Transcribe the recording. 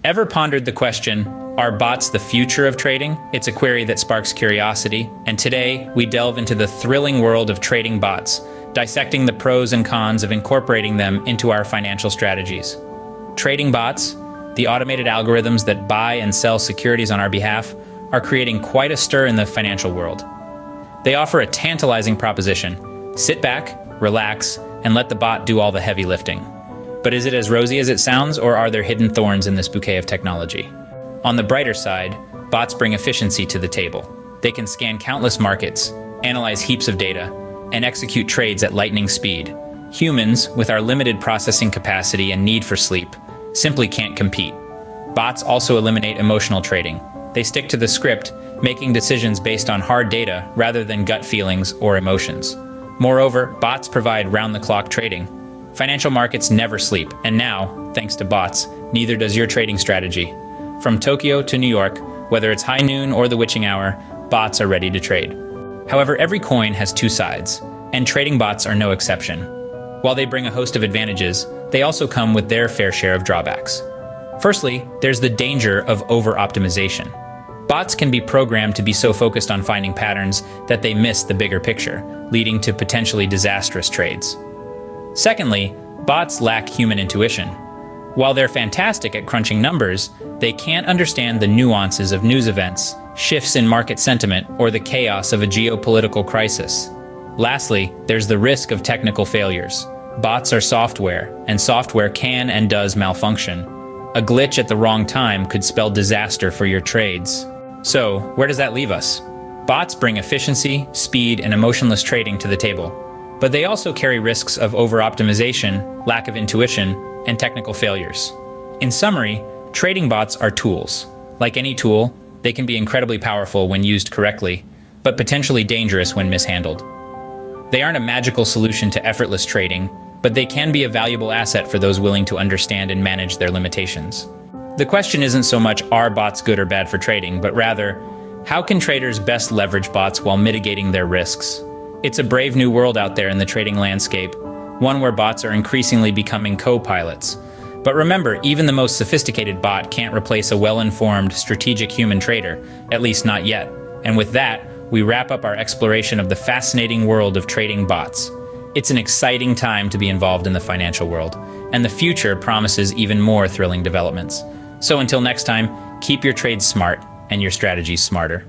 Ever pondered the question, are bots the future of trading? It's a query that sparks curiosity, and today we delve into the thrilling world of trading bots, dissecting the pros and cons of incorporating them into our financial strategies. Trading bots, the automated algorithms that buy and sell securities on our behalf, are creating quite a stir in the financial world. They offer a tantalizing proposition. Sit back, relax, and let the bot do all the heavy lifting. But is it as rosy as it sounds, or are there hidden thorns in this bouquet of technology? On the brighter side, bots bring efficiency to the table. They can scan countless markets, analyze heaps of data, and execute trades at lightning speed. Humans, with our limited processing capacity and need for sleep, simply can't compete. Bots also eliminate emotional trading. They stick to the script, making decisions based on hard data rather than gut feelings or emotions. Moreover, bots provide round-the-clock trading. Financial markets never sleep, and now, thanks to bots, neither does your trading strategy. From Tokyo to New York, whether it's high noon or the witching hour, bots are ready to trade. However, every coin has two sides, and trading bots are no exception. While they bring a host of advantages, they also come with their fair share of drawbacks. Firstly, there's the danger of over-optimization. Bots can be programmed to be so focused on finding patterns that they miss the bigger picture, leading to potentially disastrous trades. Secondly, bots lack human intuition. While they're fantastic at crunching numbers, they can't understand the nuances of news events, shifts in market sentiment, or the chaos of a geopolitical crisis. Lastly, there's the risk of technical failures. Bots are software, and software can and does malfunction. A glitch at the wrong time could spell disaster for your trades. So, where does that leave us? Bots bring efficiency, speed, and emotionless trading to the table. But they also carry risks of over-optimization, lack of intuition, and technical failures. In summary, trading bots are tools. Like any tool, they can be incredibly powerful when used correctly, but potentially dangerous when mishandled. They aren't a magical solution to effortless trading, but they can be a valuable asset for those willing to understand and manage their limitations. The question isn't so much, are bots good or bad for trading, but rather, how can traders best leverage bots while mitigating their risks? It's a brave new world out there in the trading landscape, one where bots are increasingly becoming co-pilots. But remember, even the most sophisticated bot can't replace a well-informed, strategic human trader, at least not yet. And with that, we wrap up our exploration of the fascinating world of trading bots. It's an exciting time to be involved in the financial world, and the future promises even more thrilling developments. So until next time, keep your trades smart and your strategies smarter.